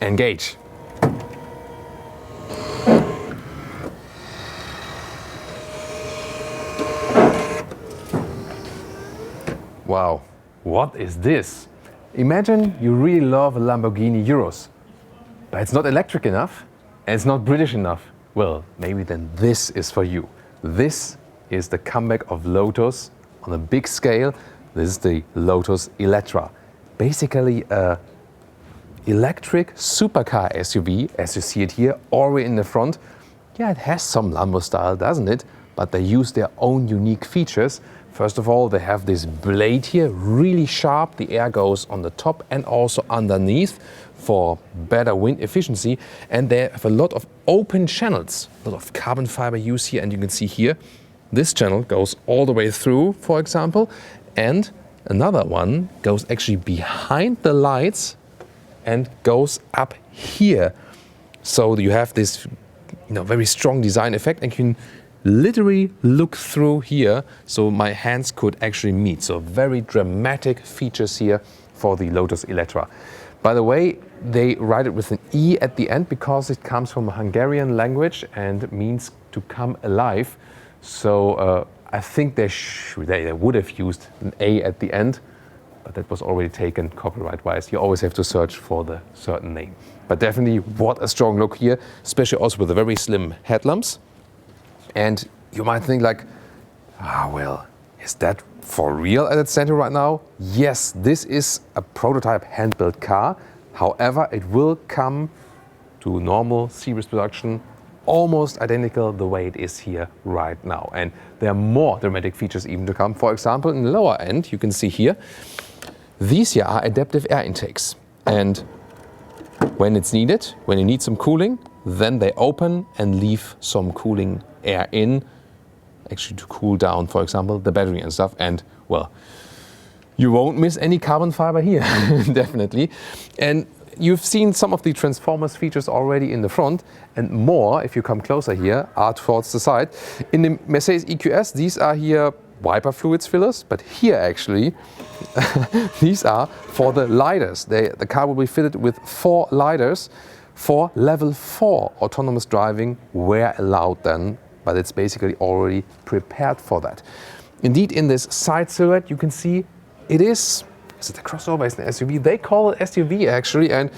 engage. Wow, what is this? Imagine you really love a Lamborghini Urus, but it's not electric enough and it's not British enough. Well, maybe then this is for you. This is the comeback of Lotus on a big scale. This is the Lotus Eletre. Basically a electric supercar SUV, as you see it here, already in the front. Yeah, it has some Lambo style, doesn't it? But they use their own unique features. First of all, they have this blade here, really sharp. The air goes on the top and also underneath for better wind efficiency. And they have a lot of open channels, a lot of carbon fiber use here. And you can see here, this channel goes all the way through, for example. And another one goes actually behind the lights and goes up here. So you have this very strong design effect, and you can literally look through here, so my hands could actually meet. So very dramatic features here for the Lotus Eletre. By the way, they write it with an E at the end because it comes from a Hungarian language and means to come alive. So I think they would have used an A at the end, but that was already taken copyright-wise. You always have to search for the certain name. But definitely, what a strong look here, especially also with the very slim headlamps. And you might think like, well, is that for real at its center right now? Yes, this is a prototype hand-built car. However, it will come to normal series production almost identical the way it is here right now. And there are more dramatic features even to come. For example, in the lower end, you can see here, these here are adaptive air intakes. And when it's needed, when you need some cooling, then they open and leave some cooling air in, actually to cool down, for example, the battery and stuff. And well, you won't miss any carbon fiber here, definitely. And you've seen some of the Transformers features already in the front, and more, if you come closer here, are towards the side. In the Mercedes EQS, these are here wiper fluids fillers, but here actually, these are for the LIDARs. The car will be fitted with 4 LIDARs for level 4 autonomous driving where allowed then, but it's basically already prepared for that. Indeed, in this side silhouette, you can see it is it a crossover? It's an SUV. They call it SUV actually, and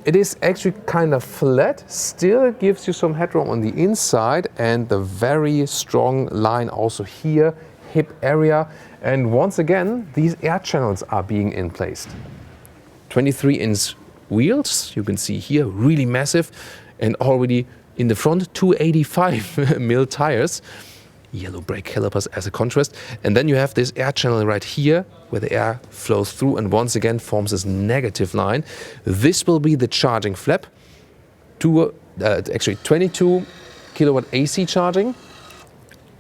it is actually kind of flat, still gives you some headroom on the inside, and the very strong line also here, hip area. And once again, these air channels are being in place. 23-inch wheels, you can see here, really massive, and already in the front 285mm tires, yellow brake calipers as a contrast, and then you have this air channel right here where the air flows through and once again forms this negative line. This will be the charging flap, actually 22 kilowatt AC charging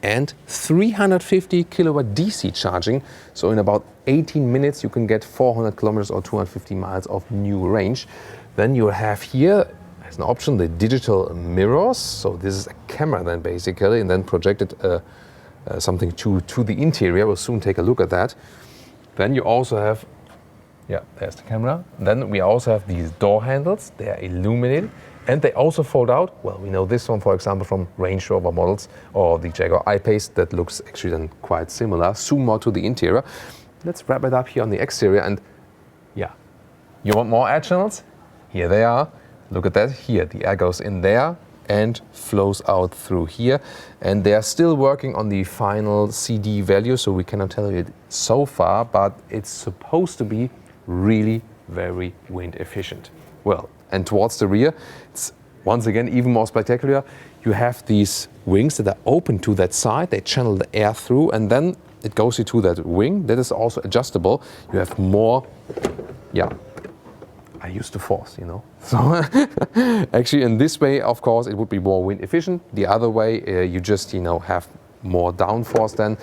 and 350 kilowatt DC charging. So in about 18 minutes you can get 400 kilometers or 250 miles of new range. Then you have here as an option the digital mirrors. So this is a camera then basically, and then projected something to the interior. We'll soon take a look at that. Then you also have, there's the camera. Then we also have these door handles. They are illuminated. And they also fold out. Well, we know this one, for example, from Range Rover models or the Jaguar I-Pace. That looks actually then quite similar. Zoom more to the interior. Let's wrap it up here on the exterior. And you want more air channels? Here they are. Look at that. Here, the air goes in there and flows out through here. And they are still working on the final CD value, so we cannot tell you it so far, but it's supposed to be really very wind efficient. Well, and towards the rear, it's once again even more spectacular. You have these wings that are open to that side. They channel the air through, and then it goes into that wing. That is also adjustable. You have more, I use the force, So actually in this way, of course, it would be more wind efficient. The other way, you just, have more downforce than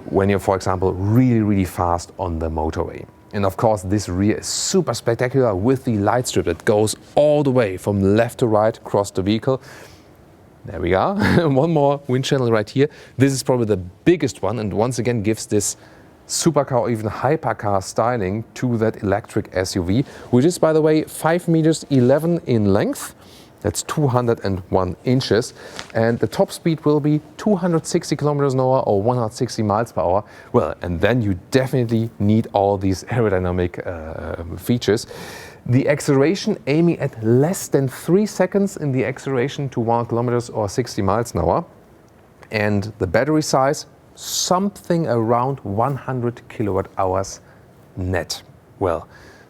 when you're, for example, really, really fast on the motorway. And of course, this rear is super spectacular with the light strip that goes all the way from left to right across the vehicle. There we are. One more wind channel right here. This is probably the biggest one, and once again gives this supercar or even hypercar styling to that electric SUV, which is, by the way, 5 meters 11 in length. That's 201 inches. And the top speed will be 260 kilometers an hour or 160 miles per hour. Well, and then you definitely need all these aerodynamic features. The acceleration aiming at less than 3 seconds in the acceleration to 1 kilometers or 60 miles an hour. And the battery size, something around 100 kilowatt hours net. Well,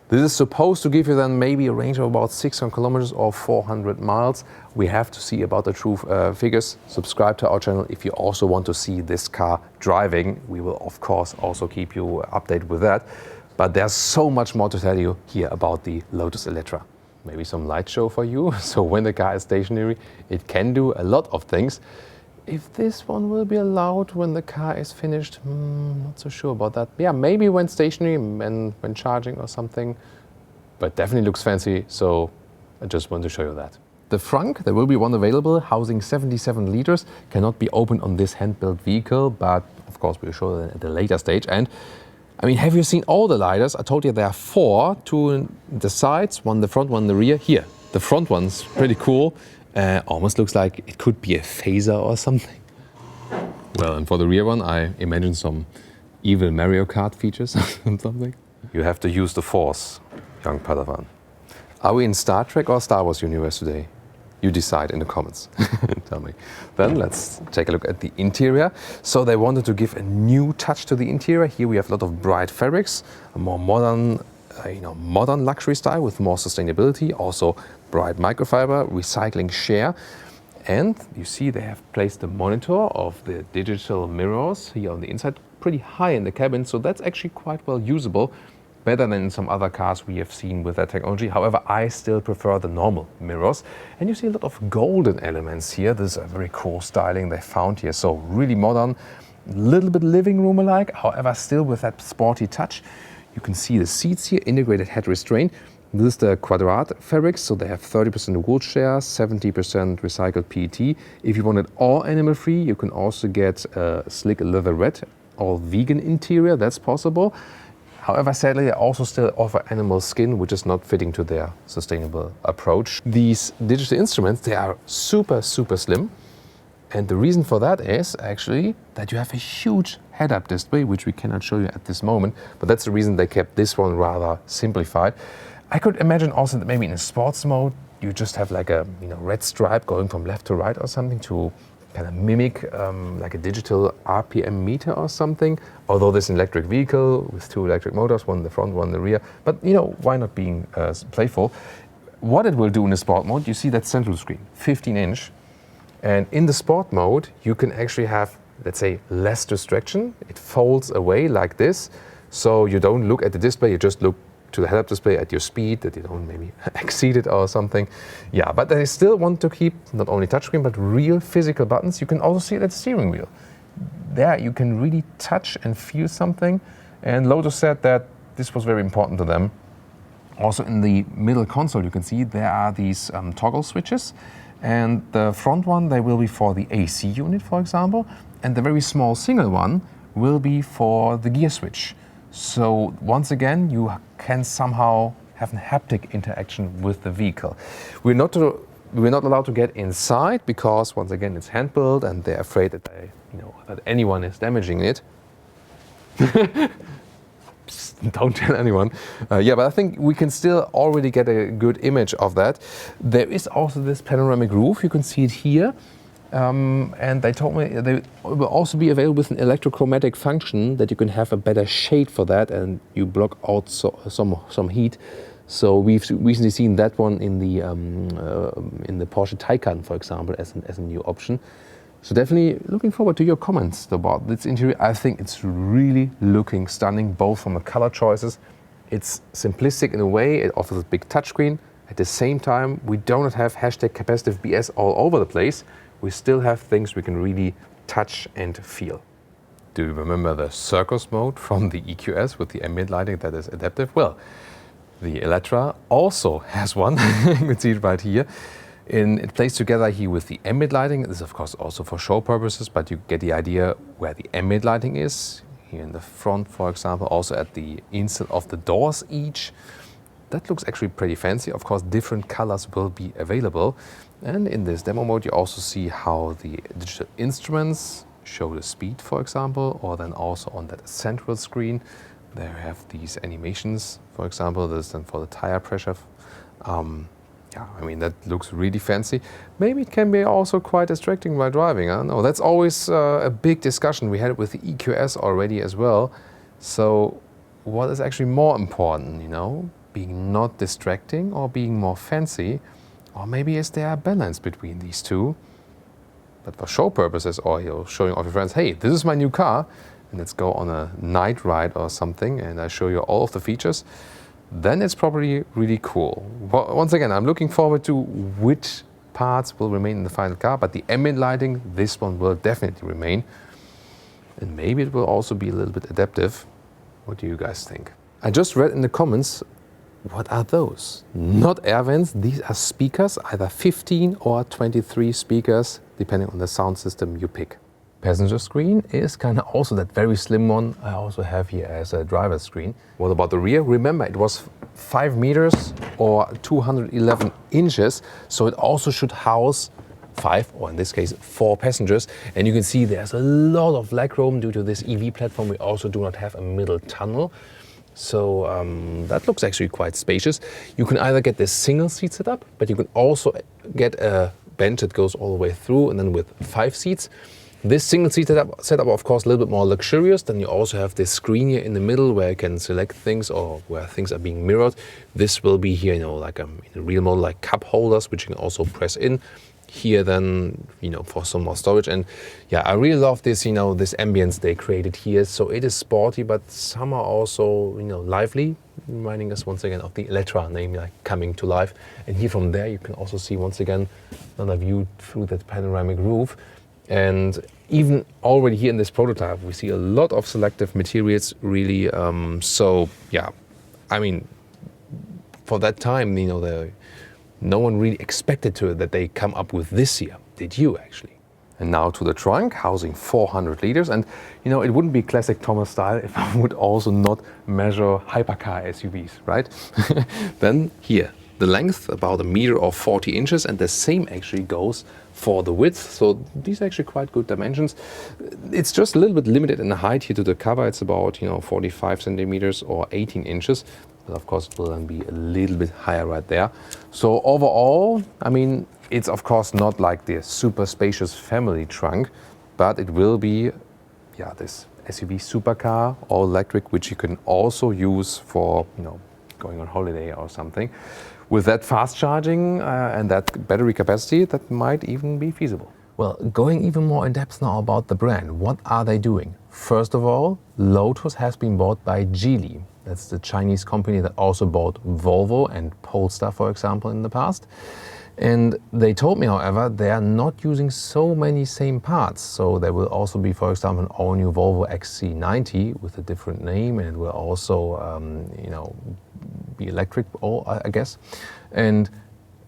this is supposed to give you then maybe a range of about 600 kilometers or 400 miles. We have to see about the true figures. Subscribe to our channel if you also want to see this car driving. We will of course also keep you updated with that. But there's so much more to tell you here about the Lotus Eletre. Maybe some light show for you. So when the car is stationary, it can do a lot of things. If this one will be allowed when the car is finished, not so sure about that. Yeah, maybe when stationary and when charging or something, but definitely looks fancy, so I just want to show you that. The frunk, there will be one available, housing 77 liters, cannot be opened on this hand-built vehicle, but of course we'll show that at a later stage. And I mean, have you seen all the LIDARs? I told you there are 4, 2 in the sides, 1 in the front, 1 in the rear. Here, the front one's pretty cool. Almost looks like it could be a phaser or something. Well, and for the rear one, I imagine some evil Mario Kart features or something. You have to use the force, young Padawan. Are we in Star Trek or Star Wars universe today? You decide in the comments. Tell me. Then let's take a look at the interior. So they wanted to give a new touch to the interior. Here we have a lot of bright fabrics, a more modern modern luxury style with more sustainability, also bright microfiber, recycling share. And you see they have placed the monitor of the digital mirrors here on the inside pretty high in the cabin, so that's actually quite well usable, better than in some other cars we have seen with that technology. However, I still prefer the normal mirrors. And you see a lot of golden elements here. This is a very cool styling they found here, so really modern, a little bit living room-alike, however still with that sporty touch. You can see the seats here, integrated head restraint. This is the Quadrat fabrics, so they have 30% wool share, 70% recycled PET. If you want it all animal-free, you can also get a slick leatherette, all vegan interior, that's possible. However, sadly, they also still offer animal skin, which is not fitting to their sustainable approach. These digital instruments, they are super, super slim. And the reason for that is actually that you have a huge head-up display, which we cannot show you at this moment, but that's the reason they kept this one rather simplified. I could imagine also that maybe in a sports mode, you just have like a red stripe going from left to right or something to kind of mimic like a digital RPM meter or something. Although this is an electric vehicle with 2 electric motors, 1 in the front, 1 in the rear. But why not being playful? What it will do in the sport mode, you see that central screen, 15-inch. And in the sport mode, you can actually have, let's say, less distraction. It folds away like this. So you don't look at the display, you just look to the head-up display at your speed, that you don't maybe exceed it or something. Yeah, but they still want to keep not only touchscreen, but real physical buttons. You can also see it at the steering wheel. There you can really touch and feel something. And Lotus said that this was very important to them. Also in the middle console, you can see there are these toggle switches. And the front one, they will be for the AC unit, for example. And the very small single one will be for the gear switch. So once again, you can somehow have a haptic interaction with the vehicle. We're not allowed to get inside because once again, it's hand-built and they're afraid that that anyone is damaging it. Don't tell anyone. Yeah, but I think we can still already get a good image of that. There is also this panoramic roof. You can see it here. And they told me they will also be available with an electrochromatic function that you can have a better shade for that and you block out some heat. So we've recently seen that one in the Porsche Taycan, for example, as a new option. So definitely looking forward to your comments about this interior. I think it's really looking stunning, both from the color choices. It's simplistic in a way, it offers a big touchscreen. At the same time, we don't have hashtag capacitive BS all over the place. We still have things we can really touch and feel. Do you remember the circus mode from the EQS with the ambient lighting that is adaptive? Well, the Eletre also has one. You can see it right here. It plays together here with the ambient lighting. This is of course also for show purposes, but you get the idea where the ambient lighting is. here in the front, for example, also at the inside of the doors each. That looks actually pretty fancy. Of course, different colors will be available. And in this demo mode, you also see how the digital instruments show the speed, for example, or then also on that central screen, there you have these animations, for example, this is then for the tire pressure. Yeah, I mean, that looks really fancy. Maybe it can be also quite distracting while driving. I don't know. That's always a big discussion. We had it with the EQS already as well. So what is actually more important, you know? Being not distracting or being more fancy? Or maybe is there a balance between these two? But for show purposes, or you're showing off your friends, hey, this is my new car, and let's go on a night ride or something, and I show you all of the features, then it's probably really cool. Once again, I'm looking forward to which parts will remain in the final car, but the ambient lighting, this one will definitely remain. And maybe it will also be a little bit adaptive. What do you guys think? I just read in the comments, what are those? Not air vents, these are speakers, either 15 or 23 speakers, depending on the sound system you pick. Passenger screen is kind of also that very slim one I also have here as a driver's screen. What about the rear? Remember, it was 5 meters or 211 inches, so it also should house 5, or in this case 4 passengers. And you can see there's a lot of legroom due to this EV platform. We also do not have a middle tunnel. So that looks actually quite spacious. You can either get this single seat setup, but you can also get a bench that goes all the way through, and then with 5 seats. This single seat setup, of course, a little bit more luxurious. Then you also have this screen here in the middle where you can select things or where things are being mirrored. This will be here, you know, like in a real model, like cup holders, which you can also press in. Here then, you know, for some more storage. And yeah, I really love this, you know, this ambience they created here. So it is sporty, but somehow also, you know, lively, reminding us once again of the Eletre name, like coming to life. And here from there, you can also see once again another view through that panoramic roof. And even already here in this prototype, we see a lot of selective materials, really. So yeah, I mean, for that time, you know, no one really expected that they come up with this here. Did you actually? And now to the trunk, housing 400 liters. And you know, it wouldn't be classic Thomas style if I would also not measure hypercar SUVs, right? Then here, the length about 1 meter or 40 inches, and the same actually goes for the width. So these are actually quite good dimensions. It's just a little bit limited in the height here to the cover. It's about, you know, 45 centimeters or 18 inches. But of course, it will then be a little bit higher right there. So overall, I mean, it's of course not like the super spacious family trunk, but it will be, yeah, this SUV supercar, all electric, which you can also use for, you know, going on holiday or something. With that fast charging and that battery capacity, that might even be feasible. Well, going even more in depth now about the brand, what are they doing? First of all, Lotus has been bought by Geely. That's the Chinese company that also bought Volvo and Polestar, for example, in the past. And they told me, however, they are not using so many same parts. So there will also be, for example, an all-new Volvo XC90 with a different name, and it will also, you know, be electric, I guess.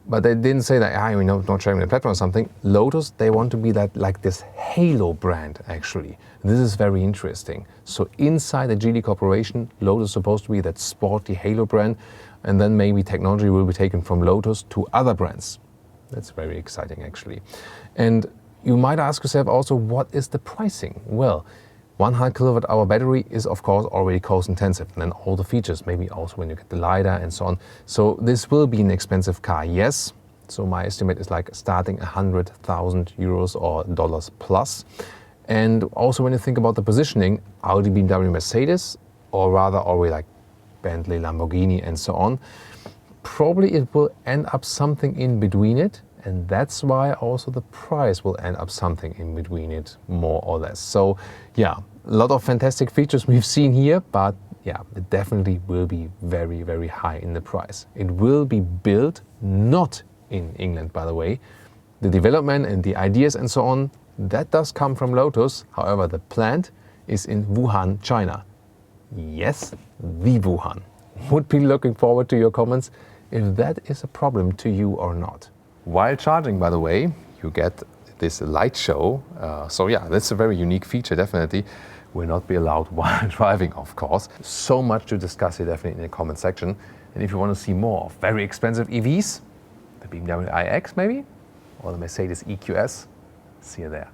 But they didn't say that, you know, not sharing the platform or something. Lotus, they want to be that, like this halo brand, actually. This is very interesting. So inside the Geely Corporation, Lotus is supposed to be that sporty halo brand, and then maybe technology will be taken from Lotus to other brands. That's very exciting, actually. And you might ask yourself also, what is the pricing? Well, 100 kilowatt hour battery is of course already cost intensive, and then all the features, maybe also when you get the LIDAR and so on. So this will be an expensive car, yes. So my estimate is like starting 100,000 euros or dollars plus. And also when you think about the positioning, Audi, BMW, Mercedes, or rather already like Bentley, Lamborghini and so on, probably it will end up something in between it. And that's why also the price will end up something in between it, more or less. So yeah, a lot of fantastic features we've seen here, but yeah, it definitely will be very, very high in the price. It will be built not in England, by the way. The development and the ideas and so on, that does come from Lotus. However, the plant is in Wuhan, China. Yes, the Wuhan. Would be looking forward to your comments if that is a problem to you or not. While charging, by the way, you get this light show. So yeah, that's a very unique feature, definitely, will not be allowed while driving, of course. So much to discuss here definitely in the comment section. And if you want to see more of very expensive EVs, the BMW iX maybe, or the Mercedes EQS, see you there.